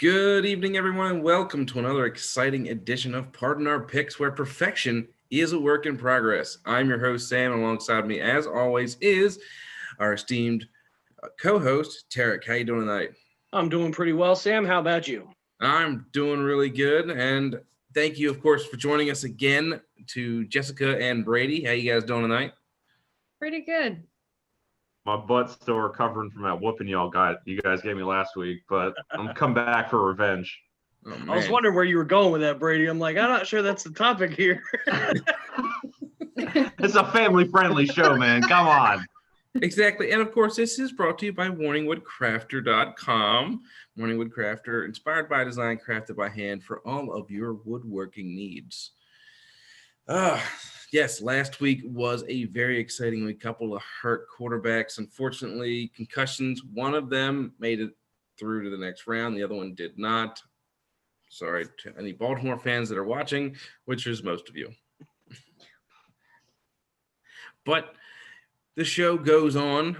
Good evening, everyone, and welcome to another exciting edition of Pardon Our Picks, where perfection is a work in progress. I'm your host, Sam, and alongside me, as always, is our esteemed co-host, Tarik. How you doing tonight? I'm doing pretty well, Sam. How about you? I'm doing really good, and thank you, of course, for joining us again to Jessica and Brady. How you guys doing tonight? Pretty good. My butt's still recovering from that whooping you guys gave me last week, but I'm come back for revenge. Oh, I was man. wondering where you were going with that, Brady. I'm not sure that's the topic here. It's a family-friendly show, man. Come on. Exactly. And of course, this is brought to you by WarningwoodCrafter.com. Warning Wood Crafter, inspired by design, crafted by hand for all of your woodworking needs. Yes, last week was a very exciting week. Couple of hurt quarterbacks. Unfortunately, concussions. One of them made it through to the next round. The other one did not. Sorry to any Baltimore fans that are watching, which is most of you. But the show goes on.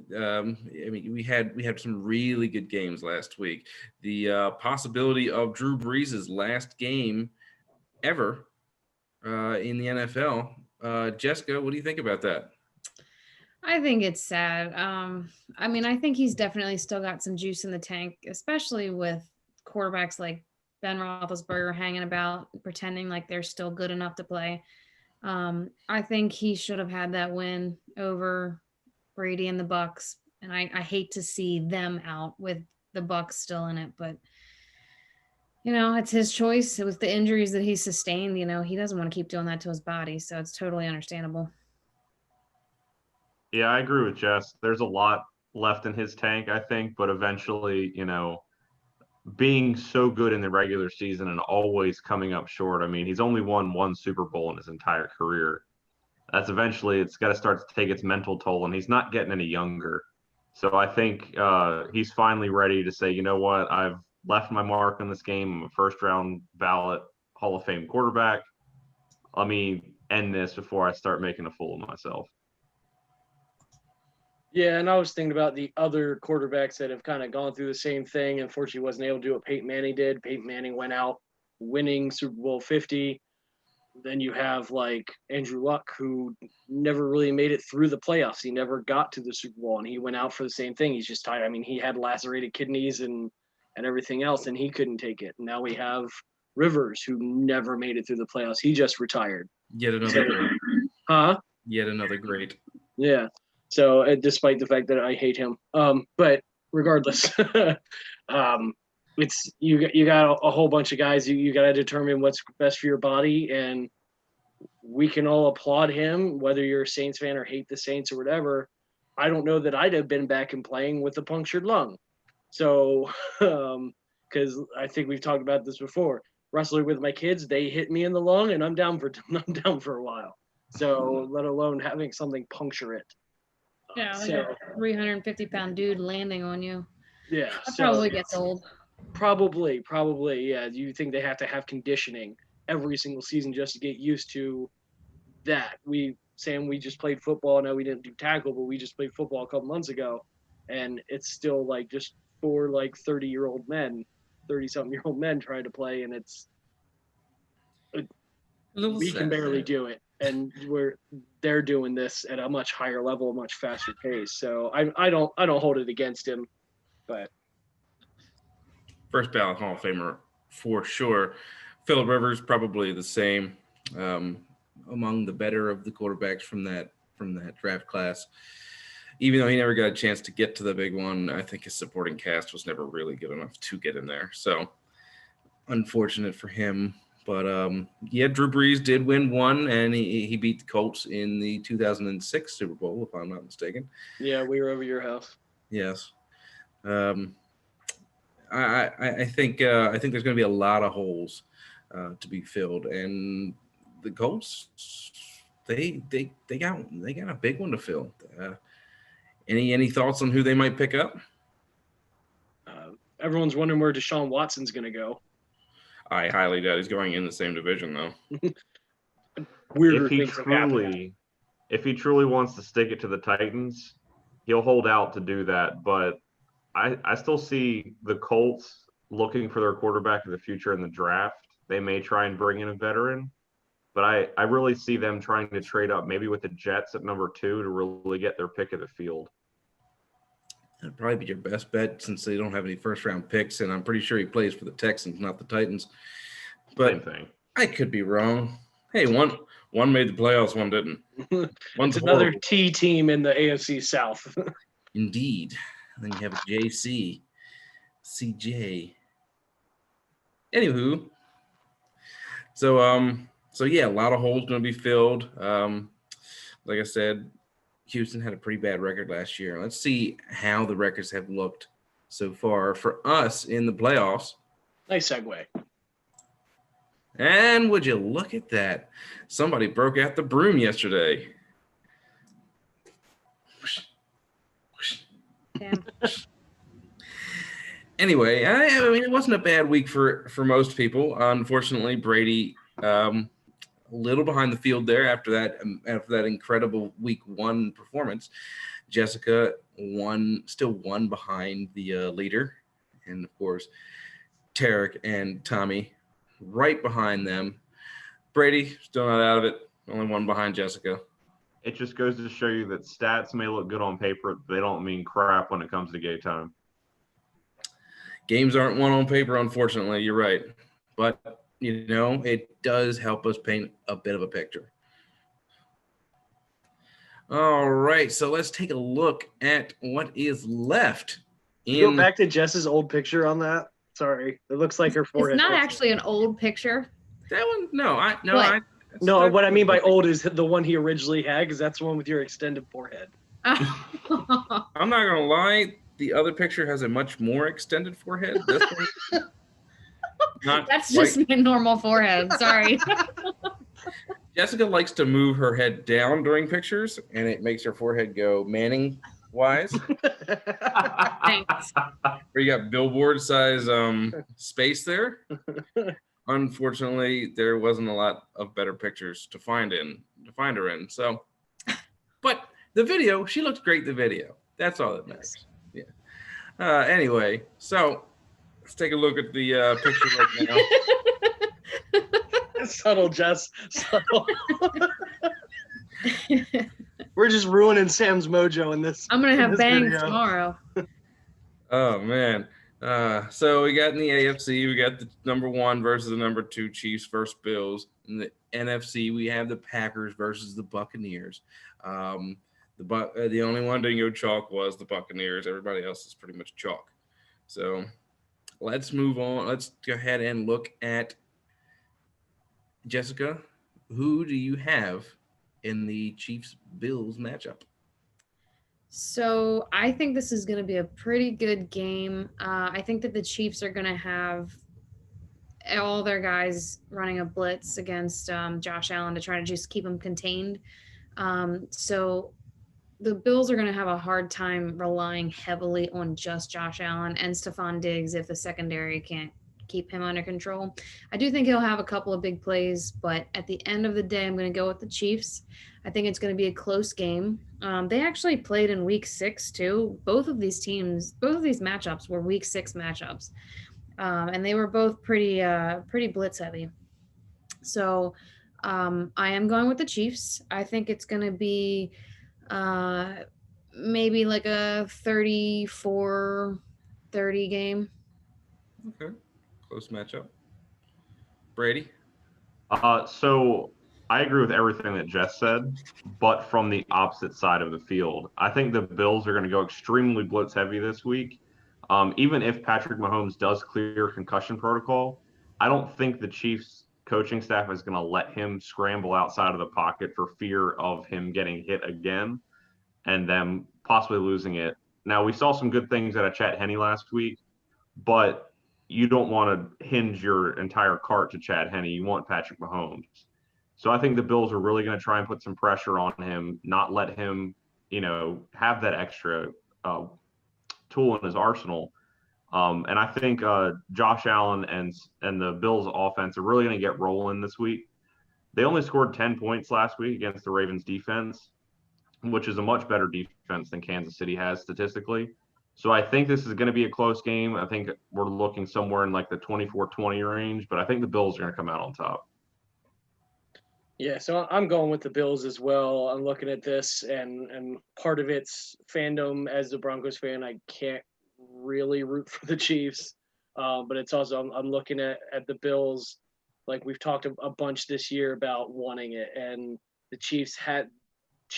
We had some really good games last week. The possibility of Drew Brees' last game ever in the NFL. Jessica, what do you think about that? I think it's sad. I think he's definitely still got some juice in the tank, especially with quarterbacks like Ben Roethlisberger hanging about, pretending like they're still good enough to play. I think he should have had that win over Brady and the Bucks, and I hate to see them out with the Bucks still in it, but it's his choice. It was the injuries that he sustained. He doesn't want to keep doing that to his body, so it's totally understandable. Yeah, I agree with Jess. There's a lot left in his tank, I think, but eventually, being so good in the regular season and always coming up short. I mean, he's only won one Super Bowl in his entire career. It's got to start to take its mental toll, and he's not getting any younger. So I think he's finally ready to say, you know what, I've left my mark on this game. I'm a first-round ballot Hall of Fame quarterback. Let me end this before I start making a fool of myself. Yeah, and I was thinking about the other quarterbacks that have kind of gone through the same thing. Unfortunately, wasn't able to do what Peyton Manning did. Peyton Manning went out winning Super Bowl 50. Then you have like Andrew Luck, who never really made it through the playoffs. He never got to the Super Bowl, and he went out for the same thing. He's just tired. I mean, he had lacerated kidneys and everything else, and he couldn't take it. And now we have Rivers, who never made it through the playoffs. He just retired. Yet another great. Huh? Yet another great. Yeah. So despite the fact that I hate him, but regardless, it's you got a whole bunch of guys. You got to determine what's best for your body, and we can all applaud him, whether you're a Saints fan or hate the Saints or whatever. I don't know that I'd have been back and playing with a punctured lung. So, because I think we've talked about this before. Wrestling with my kids, they hit me in the lung, and I'm down for a while. So, let alone having something puncture it. Yeah, like a 350-pound dude landing on you. Yeah, that probably gets old. Probably, yeah. You think they have to have conditioning every single season just to get used to that? We just played football. No, we didn't do tackle, but we just played football a couple months ago, and it's still like just four 30-something-year-old men trying to play, and we can barely do it. And they're doing this at a much higher level, a much faster pace. So I don't hold it against him, but First ballot Hall of Famer for sure. Phillip Rivers probably the same, among the better of the quarterbacks from that draft class. Even though he never got a chance to get to the big one, I think his supporting cast was never really good enough to get in there. So unfortunate for him. But Drew Brees did win one, and he beat the Colts in the 2006 Super Bowl, if I'm not mistaken. Yeah, we were over your house. Yes. I think there's going to be a lot of holes to be filled, and the Colts they got a big one to fill. Any thoughts on who they might pick up? Everyone's wondering where Deshaun Watson's going to go. I highly doubt he's going in the same division, though. If he truly wants to stick it to the Titans, he'll hold out to do that. But I still see the Colts looking for their quarterback of the future in the draft, they may try and bring in a veteran. But I really see them trying to trade up, maybe with the Jets at number 2 to really get their pick of the field. That'd probably be your best bet since they don't have any first-round picks, and I'm pretty sure he plays for the Texans, not the Titans. Same But thing. I could be wrong. Hey, one made the playoffs, one didn't. One's It's another horrible. T team in the AFC South. Indeed. And then you have a JC, CJ. Anywho, so yeah, a lot of holes going to be filled. Like I said, Houston had a pretty bad record last year. Let's see how the records have looked so far for us in the playoffs. Nice segue. And would you look at that? Somebody broke out the broom yesterday. Damn. Anyway, I mean, it wasn't a bad week for most people. Unfortunately, Brady a little behind the field there after that incredible week 1 performance. Jessica still one behind the leader, and of course, Tarik and Tommy right behind them. Brady still not out of it. Only one behind Jessica. It just goes to show you that stats may look good on paper, but they don't mean crap when it comes to game time. Games aren't won on paper, unfortunately. You're right. But, it does help us paint a bit of a picture. All right, so let's take a look at what is left. Go back to Jess's old picture on that. Sorry, it looks like her forehead. It's not actually an old picture. That one? No, No, what I mean by old is the one he originally had, because that's the one with your extended forehead. I'm not going to lie. The other picture has a much more extended forehead. This one, That's just my normal forehead. Sorry. Jessica likes to move her head down during pictures, and it makes her forehead go Manning-wise. Thanks. Where you got billboard-size space there. Unfortunately, there wasn't a lot of better pictures to find her in. So, but the video, she looked great in the video. That's all that matters. Yeah. Anyway, so let's take a look at the picture right now. Subtle, Jess. Subtle. We're just ruining Sam's mojo in this. I'm gonna have bangs video. tomorrow. Oh man. So we got in the AFC, we got the number 1 versus the number 2 Chiefs versus Bills. In the NFC, we have the Packers versus the Buccaneers. The only one didn't go chalk was the Buccaneers. Everybody else is pretty much chalk. So let's move on. Let's go ahead and look at Jessica. Who do you have in the Chiefs-Bills matchup? So I think this is going to be a pretty good game. I think that the Chiefs are going to have all their guys running a blitz against Josh Allen to try to just keep him contained. So the Bills are going to have a hard time relying heavily on just Josh Allen and Stephon Diggs if the secondary can't keep him under control. I do think he'll have a couple of big plays, but at the end of the day, I'm going to go with the Chiefs. I think it's going to be a close game. They actually played in week 6 too. Both of these matchups were week 6 matchups. And they were both pretty blitz heavy. So I am going with the Chiefs. I think it's going to be maybe like a 34-30 game. Okay. Close matchup. Brady? So I agree with everything that Jess said, but from the opposite side of the field. I think the Bills are going to go extremely blitz heavy this week. Even if Patrick Mahomes does clear concussion protocol, I don't think the Chiefs coaching staff is going to let him scramble outside of the pocket for fear of him getting hit again and them possibly losing it. Now, we saw some good things out of Chad Henne last week, but you don't want to hinge your entire cart to Chad Henne. You want Patrick Mahomes. So I think the Bills are really going to try and put some pressure on him, not let him, have that extra tool in his arsenal. And I think Josh Allen and the Bills offense are really going to get rolling this week. They only scored 10 points last week against the Ravens defense, which is a much better defense than Kansas City has statistically. So I think this is going to be a close game. I think we're looking somewhere in like the 24-20 range, but I think the Bills are going to come out on top. Yeah, so I'm going with the Bills as well. I'm looking at this, and part of it's fandom as a Broncos fan. I can't really root for the Chiefs, but it's also I'm looking at the Bills. Like we've talked a bunch this year about wanting it, and the Chiefs had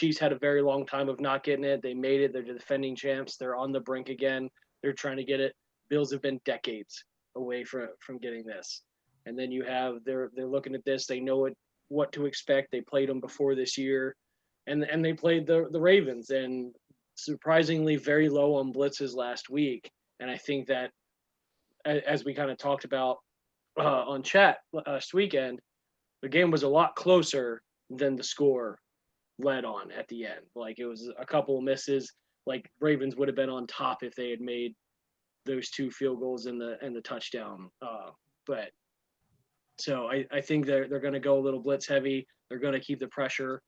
a very long time of not getting it. They made it. They're the defending champs. They're on the brink again. They're trying to get it. Bills have been decades away from getting this, and then you have they're looking at this. They know what to expect. They played them before this year, and they played the Ravens, and surprisingly very low on blitzes last week. And I think that as we kind of talked about on chat last weekend, the game was a lot closer than the score led on at the end. Like it was a couple of misses. Like Ravens would have been on top if they had made those 2 field goals and the touchdown. But so I think they're going to go a little blitz heavy. They're going to keep the pressure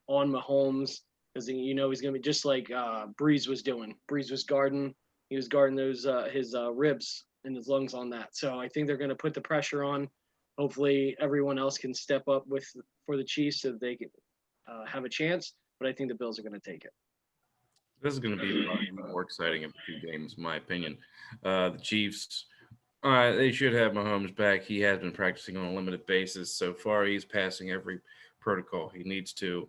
on Mahomes because he's going to be just like Breeze was doing. Breeze was guarding. He was guarding those his ribs and his lungs on that. So I think they're going to put the pressure on. Hopefully everyone else can step up for the Chiefs so they can have a chance. But I think the Bills are going to take it. This is going to be probably the more exciting of the 2 games, in my opinion. The Chiefs, they should have Mahomes back. He has been practicing on a limited basis. So far, he's passing every protocol he needs to.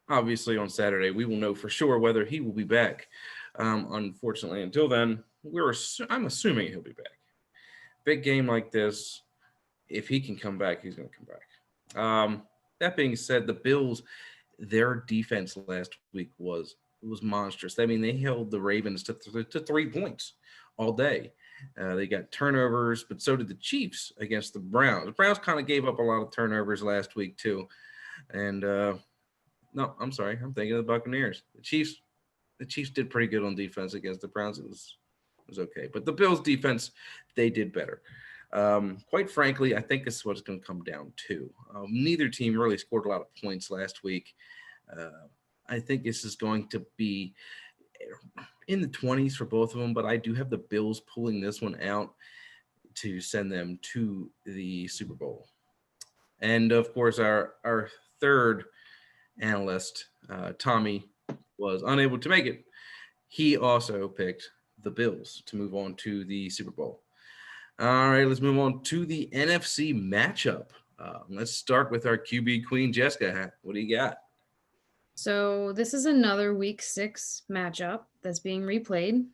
Obviously, on Saturday, we will know for sure whether he will be back. Unfortunately, until then, I'm assuming he'll be back. Big game like this, if he can come back, he's going to come back. That being said, the Bills, their defense last week was monstrous. I mean, they held the Ravens to 3 points all day. They got turnovers, but so did the Chiefs against the Browns. The Browns kind of gave up a lot of turnovers last week too. And no, I'm sorry, I'm thinking of the Buccaneers. The Chiefs did pretty good on defense against the Browns. It was okay, but the Bills' defense, they did better. Quite frankly, I think this is what it's going to come down to. Neither team really scored a lot of points last week. I think this is going to be in the 20s for both of them, but I do have the Bills pulling this one out to send them to the Super Bowl. And, of course, our third analyst, Tommy, was unable to make it. He also picked the Bills to move on to the Super Bowl. All right, let's move on to the NFC matchup. Let's start with our QB queen, Jessica. What do you got? So this is another week 6 matchup that's being replayed.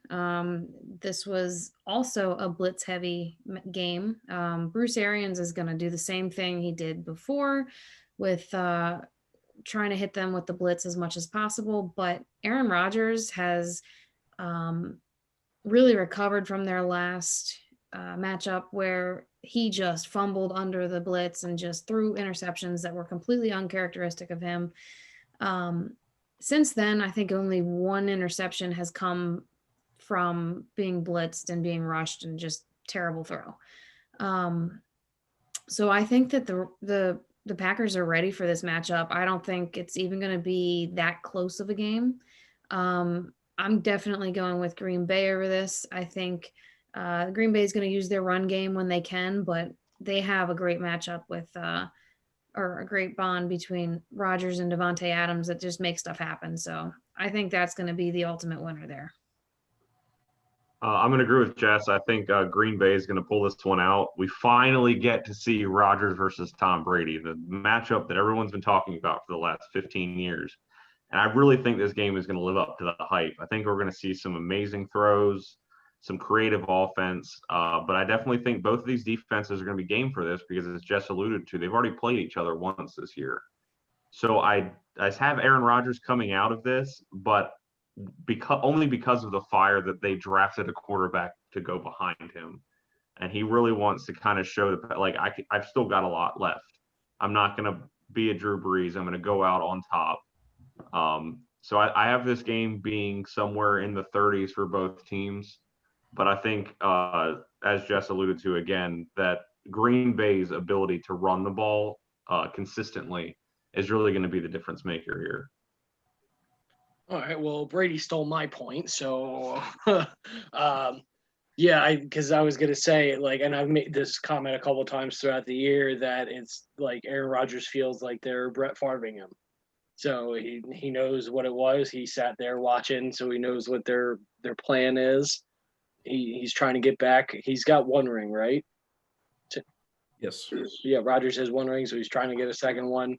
This was also a blitz heavy game. Bruce Arians is going to do the same thing he did before with trying to hit them with the blitz as much as possible. But Aaron Rodgers has really recovered from their last matchup where he just fumbled under the blitz and just threw interceptions that were completely uncharacteristic of him. Since then, I think only 1 interception has come from being blitzed and being rushed and just terrible throw. So I think that the Packers are ready for this matchup. I don't think it's even going to be that close of a game. I'm definitely going with Green Bay over this. I think Green Bay is going to use their run game when they can, but they have a great matchup with or a great bond between Rodgers and Devontae Adams that just makes stuff happen. So I think that's going to be the ultimate winner there. I'm going to agree with Jess. I think Green Bay is going to pull this one out. We finally get to see Rodgers versus Tom Brady, the matchup that everyone's been talking about for the last 15 years. And I really think this game is going to live up to the hype. I think we're going to see some amazing throws, some creative offense. But I definitely think both of these defenses are going to be game for this because, as Jess alluded to, they've already played each other once this year. So I have Aaron Rodgers coming out of this, but only because of the fire that they drafted a quarterback to go behind him. And he really wants to kind of show that, like, I've still got a lot left. I'm not going to be a Drew Brees. I'm going to go out on top. So I have this game being somewhere in the 30s for both teams. But I think, as Jess alluded to again, that Green Bay's ability to run the ball consistently is really going to be the difference maker here. All right. Well, Brady stole my point. So, yeah, because I was gonna say like, and I've made this comment a couple of times throughout the year that it's like Aaron Rodgers feels like they're Brett Favreing him. So he knows what it was. He sat there watching, so he knows what their plan is. He's trying to get back. He's got one ring, right? Yes. Yeah, Rodgers has one ring, so he's trying to get a second one.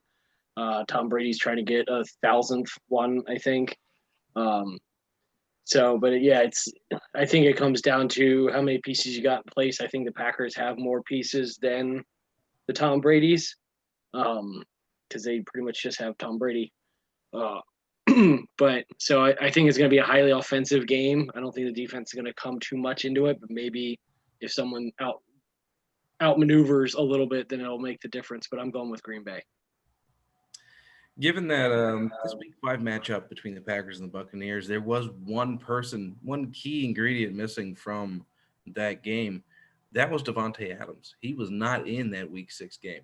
Tom Brady's trying to get a 1,000th one, I think. Um, so, but yeah, it's. I think it comes down to how many pieces you got in place. I think the Packers have more pieces than the Tom Brady's, because they pretty much just have Tom Brady. Uh, but so I think it's going to be a highly offensive game. I don't think the defense is going to come too much into it, but maybe if someone outmaneuvers a little bit, then it'll make the difference. But I'm going with Green Bay. Given that this week 5 matchup between the Packers and the Buccaneers, there was one key ingredient missing from that game. That was Devontae Adams. He was not in that week 6 game.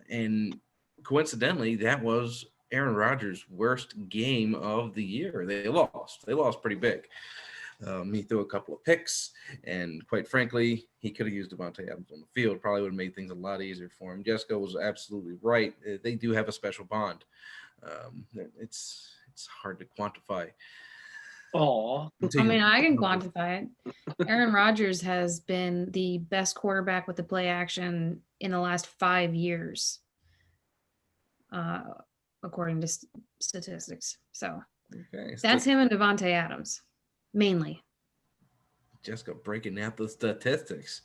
And coincidentally, that was Aaron Rodgers' worst game of the year. They lost. They lost pretty big. He threw a couple of picks, and quite frankly, he could have used Devontae Adams on the field. Probably would have made things a lot easier for him. Jessica was absolutely right. They do have a special bond. It's hard to quantify. Oh, I mean, I can quantify it. Aaron Rodgers has been the best quarterback with the play action in the last 5 years, according to statistics. So Okay, that's him and Devontae Adams, mainly. Jessica breaking out the statistics.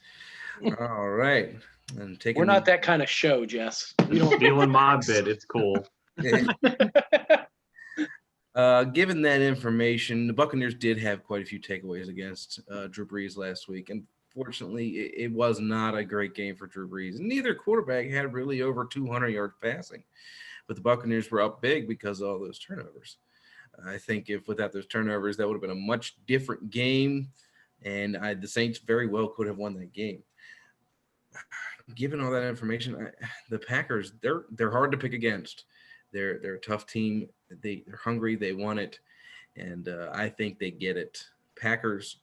All right, and taking. We're not that kind of show, Jess. You don't stealing my bit. It's cool. Given that information, the Buccaneers did have quite a few takeaways against Drew Brees last week. And fortunately, it was not a great game for Drew Brees. Neither quarterback had really over 200 yards passing. But the Buccaneers were up big because of all those turnovers. I think if without those turnovers, that would have been a much different game. And the Saints very well could have won that game. Given all that information, the Packers, they're hard to pick against. They're a tough team. They're hungry. They want it, and I think they get it. Packers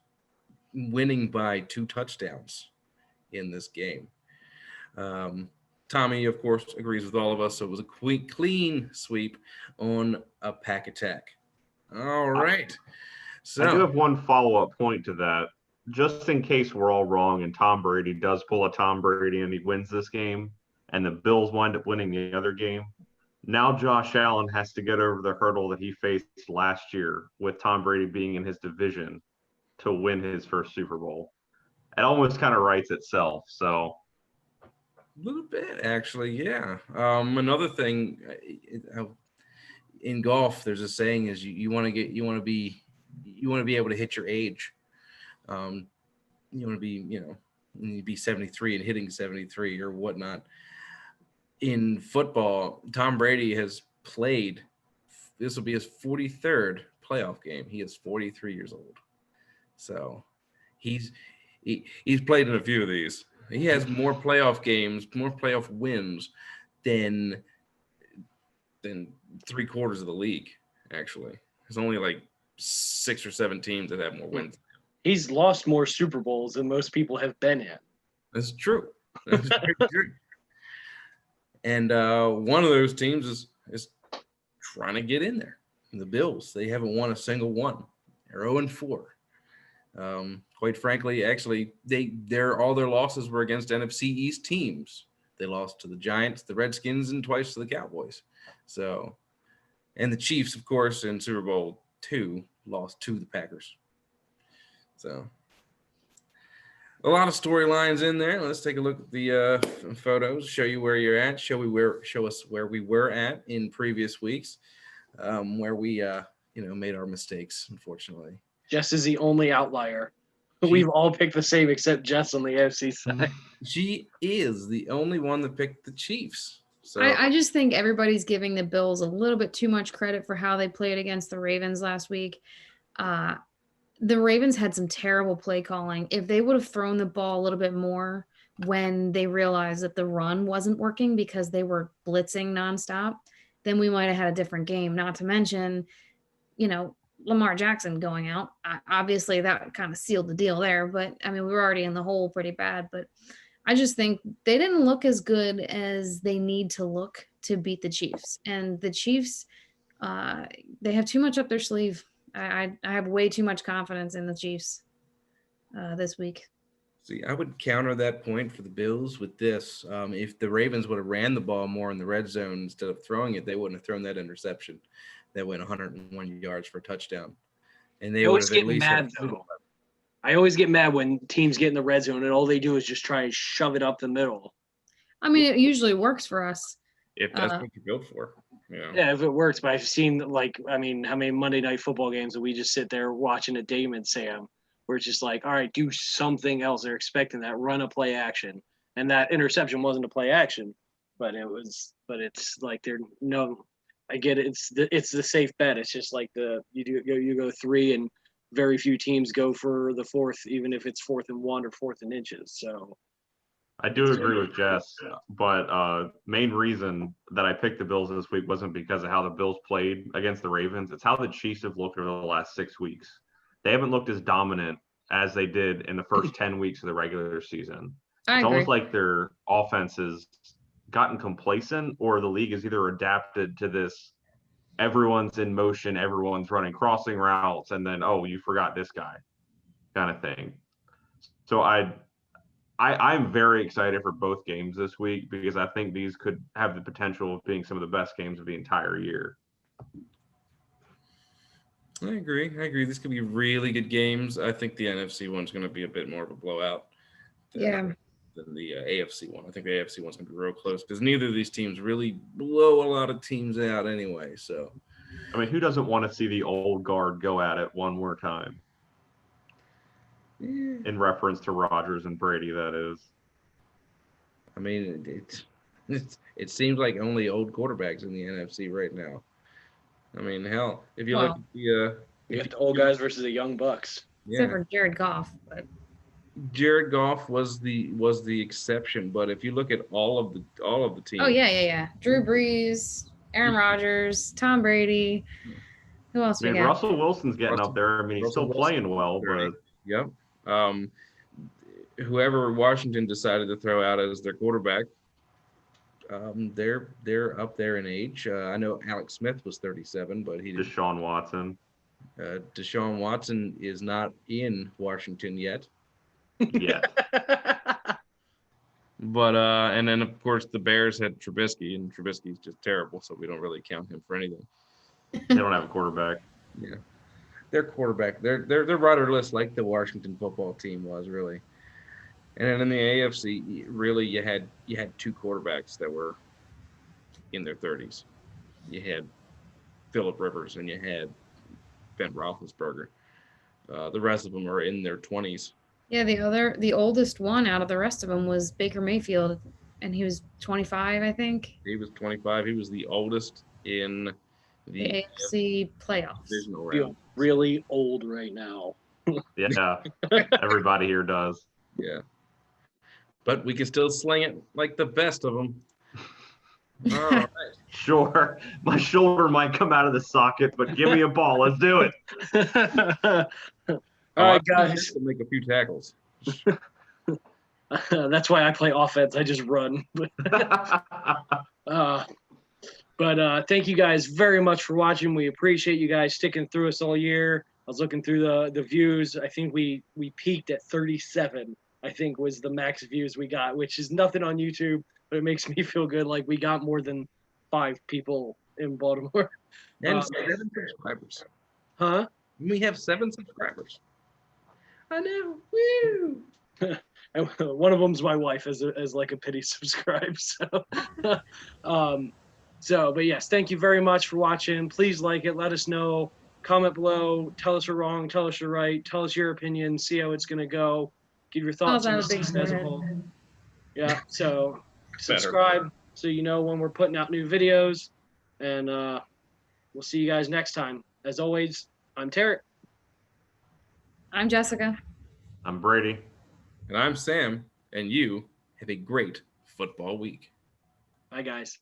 winning by 2 touchdowns in this game. Tommy, of course, agrees with all of us. So it was a clean sweep on a pack attack. All right. So I do have one follow-up point to that. Just in case we're all wrong and Tom Brady does pull a Tom Brady and he wins this game and the Bills wind up winning the other game, now Josh Allen has to get over the hurdle that he faced last year with Tom Brady being in his division to win his first Super Bowl. It almost kind of writes itself. So a little bit, actually, yeah. Another thing in golf, there's a saying is you want to be able to hit your age. You want to be, be 73 and hitting 73 or whatnot. In football, Tom Brady has played. This will be his 43rd playoff game. He is 43 years old, so he's played in a few of these. He has more playoff games, more playoff wins than 3/4 of the league. Actually, there's only like 6 or 7 teams that have more wins. He's lost more Super Bowls than most people have been in. That's true. That's very true. And one of those teams is trying to get in there. The Bills, they haven't won a single one. They're 0-4. Quite frankly, actually, all their losses were against NFC East teams. They lost to the Giants, the Redskins, and twice to the Cowboys. So, and the Chiefs, of course, in Super Bowl II lost to the Packers. So, a lot of storylines in there. Let's take a look at the photos. Show you where you're at. Show us where we were at in previous weeks, where we made our mistakes. Unfortunately, Jess is the only outlier. We've all picked the same except Jess on the AFC side. She is the only one that picked the Chiefs. So I just think everybody's giving the Bills a little bit too much credit for how they played against the Ravens last week. The Ravens had some terrible play calling. If they would have thrown the ball a little bit more when they realized that the run wasn't working because they were blitzing nonstop, then we might have had a different game. Not to mention Lamar Jackson going out. Obviously, that kind of sealed the deal there. But I mean, we were already in the hole pretty bad. But I just think they didn't look as good as they need to look to beat the Chiefs. And the Chiefs, they have too much up their sleeve. I have way too much confidence in the Chiefs this week. See, I would counter that point for the Bills with this. If the Ravens would have ran the ball more in the red zone instead of throwing it, they wouldn't have thrown that interception that went 101 yards for a touchdown. And they I would always have at get least mad, had though. I always get mad when teams get in the red zone and all they do is just try and shove it up the middle. I mean, it usually works for us. if that's what you're built for. Yeah. Yeah, if it works. But I've seen, how many Monday Night Football games that we just sit there watching a Damon Sam, where it's just like, all right, do something else. They're expecting that run a play action, and that interception wasn't a play action, but it's like I get it. It's the safe bet. It's just like you go three, and very few teams go for the fourth, even if it's 4th and 1 or 4th and inches. So I do agree with Jess, but main reason that I picked the Bills this week wasn't because of how the Bills played against the Ravens. It's how the Chiefs have looked over the last 6 weeks. They haven't looked as dominant as they did in the first 10 weeks of the regular season. It's almost like their offense has gotten complacent, or the league has either adapted to this everyone's in motion, everyone's running crossing routes, and then, oh, you forgot this guy kind of thing. So I'm very excited for both games this week because I think these could have the potential of being some of the best games of the entire year. I agree. These could be really good games. I think the NFC one's going to be a bit more of a blowout than the AFC one. I think the AFC one's going to be real close because neither of these teams really blow a lot of teams out anyway. So, I mean, who doesn't want to see the old guard go at it one more time? yeah. In reference to Rodgers and Brady, that is. I mean, it seems like only old quarterbacks in the NFC right now. I mean, hell, if you look at the you got the old guys versus the young bucks. Except for Jared Goff, but Jared Goff was the exception. But if you look at all of the teams, oh yeah, Drew Brees, Aaron Rodgers, Tom Brady. Who else I mean, we got? Russell Wilson's getting up there. I mean, he's still playing well, but yep. Whoever Washington decided to throw out as their quarterback, they're up there in age. I know Alex Smith was 37, but he didn't. Deshaun Watson. Deshaun Watson is not in Washington yet. Yeah. But and then of course the Bears had Trubisky, and Trubisky's just terrible, so we don't really count him for anything. They don't have a quarterback. Yeah, their quarterback, they're rudderless like the Washington football team was really. And then in the AFC, really you had 2 quarterbacks that were in their 30s. You had Phillip Rivers and you had Ben Roethlisberger. The rest of them are in their 20s. Yeah, the oldest one out of the rest of them was Baker Mayfield, and he was 25, I think. He was 25. He was the oldest in the AFC playoffs. Divisional I feel round. really old right now. Yeah, everybody here does. Yeah. But we can still sling it like the best of them. All right. Sure. My shoulder might come out of the socket, but give me a ball. Let's do it. All right, guys. To make a few tackles. That's why I play offense. I just run. But thank you guys very much for watching. We appreciate you guys sticking through us all year. I was looking through the views. I think we peaked at 37. I think was the max views we got, which is nothing on YouTube, but it makes me feel good. Like we got more than 5 people in Baltimore. And 7 subscribers. Huh? We have 7 subscribers. I know. Woo! And one of them's my wife as like a pity subscribe. So, but yes, thank you very much for watching. Please like it. Let us know. Comment below. Tell us we're wrong. Tell us you're right. Tell us your opinion. See how it's gonna go. Give your thoughts on the season as a whole. Yeah. So subscribe so you know when we're putting out new videos, and we'll see you guys next time. As always, I'm Tarik. I'm Jessica. I'm Brady. And I'm Sam. And you have a great football week. Bye, guys.